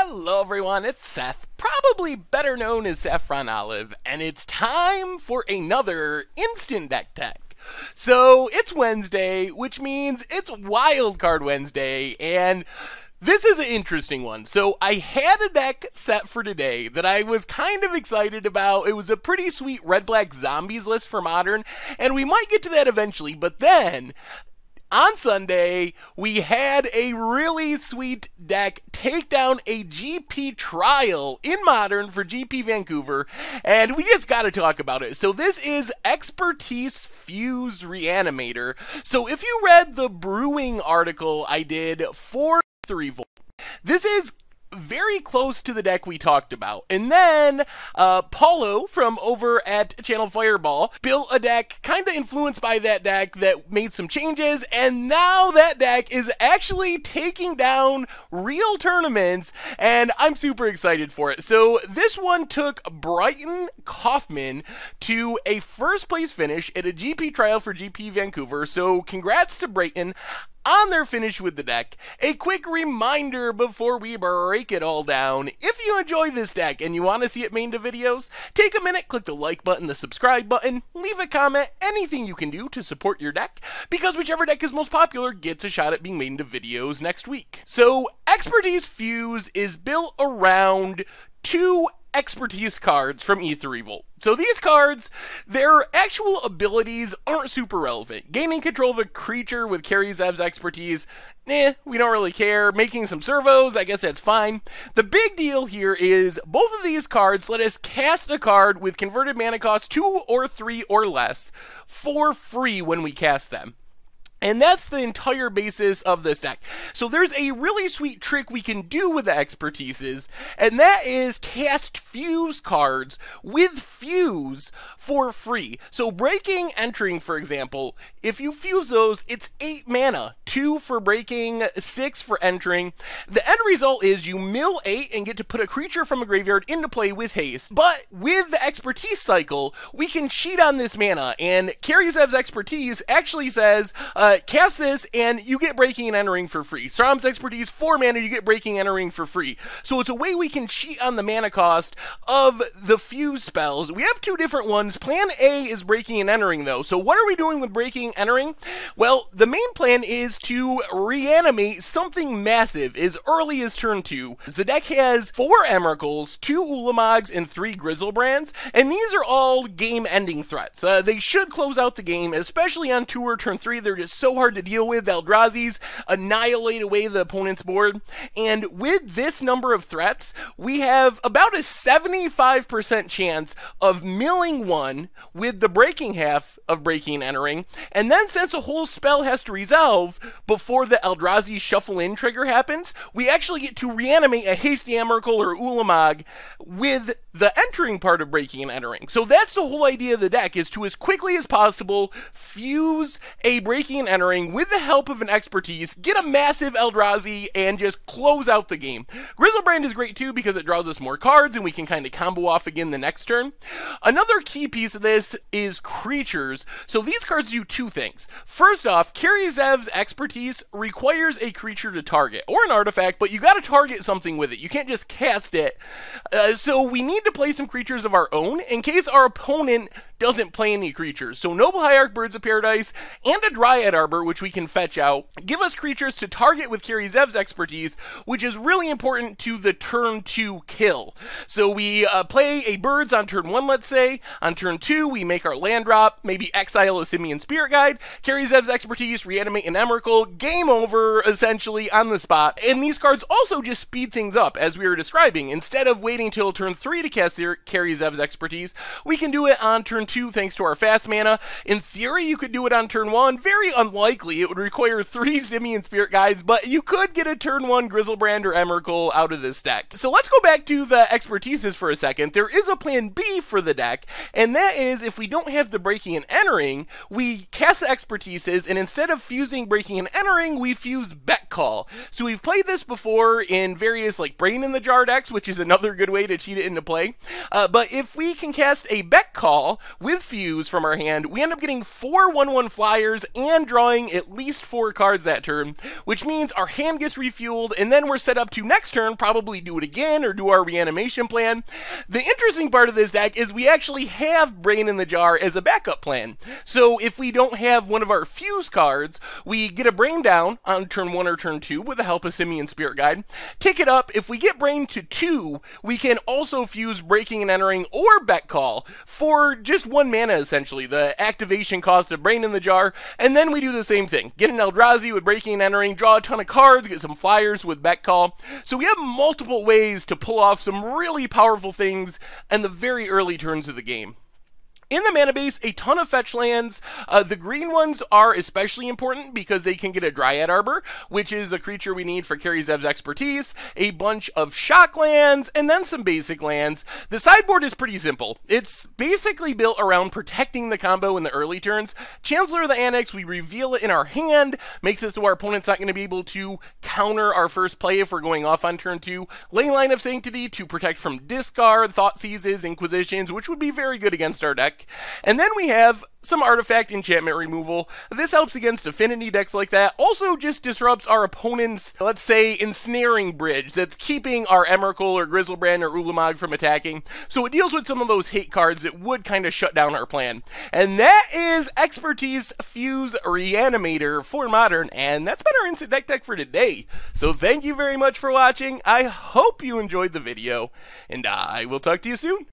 Hello everyone, it's Seth, probably better known as Saffron Olive, and it's time for another Instant Deck Tech. So, it's Wednesday, which means it's Wildcard Wednesday, and this is an interesting one. So, I had a deck set for today that I was kind of excited about. It was a pretty sweet Red-Black Zombies list for Modern, and we might get to that eventually, but then on Sunday, we had a really sweet deck take down a GP trial in Modern for GP Vancouver, and we just gotta talk about it. So this is Expertise Fused Reanimator. So if you read the Brewing article I did for 3 Volt, this is very close to the deck we talked about. And then Paulo from over at Channel Fireball built a deck kind of influenced by that deck that made some changes, and now that deck is actually taking down real tournaments, and I'm super excited for it. So this one took Brighton Kaufman to a first place finish at a GP trial for GP Vancouver, so congrats to Brighton on their finish with the deck. A quick reminder before we break it all down: if you enjoy this deck and you want to see it made into videos, take a minute, click the like button, the subscribe button, leave a comment, anything you can do to support your deck, because whichever deck is most popular gets a shot at being made into videos next week. So, Expertise Fuse is built around 2 expertise cards from E3 Volt. So these cards, their actual abilities aren't super relevant. Gaining control of a creature with Karizev's expertise, we don't really care. Making some servos, I guess that's fine. The big deal here is both of these cards let us cast a card with converted mana cost 2 or 3 or less for free when we cast them. And that's the entire basis of this deck. So there's a really sweet trick we can do with the expertises, and that is cast Fuse cards with Fuse for free. So Breaking, Entering, for example, if you fuse those, it's 8 mana. 2 for Breaking, 6 for Entering. The end result is you mill 8 and get to put a creature from a graveyard into play with haste. But with the expertise cycle, we can cheat on this mana, and Karizev's expertise actually says, cast this and you get Breaking and Entering for free. Strom's expertise, 4 mana, you get Breaking and Entering for free. So it's a way we can cheat on the mana cost of the Fuse spells. We have 2 different ones. Plan A is Breaking and Entering though. So what are we doing with Breaking and Entering? Well, the main plan is to reanimate something massive as early as turn 2. The deck has 4 Emrakuls, 2 Ulamogs, and 3 Griselbrands, and these are all game-ending threats. They should close out the game, especially on 2 or turn 3. They're just so hard to deal with. Eldrazi's annihilate away the opponent's board, and with this number of threats, we have about a 75% chance of milling 1 with the breaking half of Breaking and Entering, and then since a whole spell has to resolve before the Eldrazi shuffle in trigger happens, we actually get to reanimate a hasty Emrakul or Ulamog with the entering part of Breaking and Entering. So that's the whole idea of the deck, is to as quickly as possible fuse a Breaking and Entering with the help of an expertise, get a massive Eldrazi, and just close out the game. Griselbrand is great too because it draws us more cards and we can kind of combo off again the next turn. Another key piece of this is creatures. So these cards do 2 things. First off, Karizev's expertise requires a creature to target, or an artifact, but you gotta target something with it. You can't just cast it. So we need to play some creatures of our own in case our opponent doesn't play any creatures. So Noble Hierarch, Birds of Paradise, and a Dryad Arbor, which we can fetch out, give us creatures to target with Karizev's expertise, which is really important to the turn 2 kill. So we play a Birds on turn 1, let's say. On turn 2, we make our land drop, maybe exile a Simian Spirit Guide, Karizev's expertise, reanimate an Emrakul, game over, essentially, on the spot. And these cards also just speed things up, as we were describing. Instead of waiting till turn 3 to cast Karizev's expertise, we can do it on turn 2 thanks to our fast mana. In theory, you could do it on turn 1. Very unlikely. It would require 3 Simian Spirit Guides, but you could get a turn 1 Griselbrand or Emrakul out of this deck. So let's go back to the expertises for a second. There is a plan B for the deck, and that is if we don't have the Breaking and Entering, we cast the expertises, and instead of fusing Breaking and Entering, we fuse Beck Call. So we've played this before in various like Brain in the Jar decks, which is another good way to cheat it into play. But if we can cast a Beck Call, with Fuse from our hand, we end up getting 4 1/1 flyers and drawing at least 4 cards that turn, which means our hand gets refueled, and then we're set up to next turn probably do it again or do our reanimation plan. The interesting part of this deck is we actually have Brain in the Jar as a backup plan. So if we don't have one of our Fuse cards, we get a Brain down on turn 1 or turn 2 with the help of Simian Spirit Guide. Tick it up. If we get Brain to 2, we can also fuse Breaking and Entering or Beck Call for just 1 mana essentially, the activation cost of Brain in the Jar, and then we do the same thing. Get an Eldrazi with Breaking and Entering, draw a ton of cards, get some flyers with Beck Call. So we have multiple ways to pull off some really powerful things in the very early turns of the game. In the mana base, a ton of fetch lands. The green ones are especially important because they can get a Dryad Arbor, which is a creature we need for Carrie Zev's expertise, a bunch of shock lands, and then some basic lands. The sideboard is pretty simple. It's basically built around protecting the combo in the early turns. Chancellor of the Annex, we reveal it in our hand, makes it so our opponent's not going to be able to counter our first play if we're going off on turn 2. Leyline of Sanctity to protect from discard, Thoughtseizes, Inquisitions, which would be very good against our deck. And then we have some artifact enchantment removal. This helps against affinity decks like that. Also just disrupts our opponent's, let's say, ensnaring bridge that's keeping our Emrakul or Griselbrand or Ulamog from attacking. So it deals with some of those hate cards that would kind of shut down our plan. And that is Expertise Fuse Reanimator for Modern. And that's been our Instant Deck for today. So thank you very much for watching. I hope you enjoyed the video. And I will talk to you soon.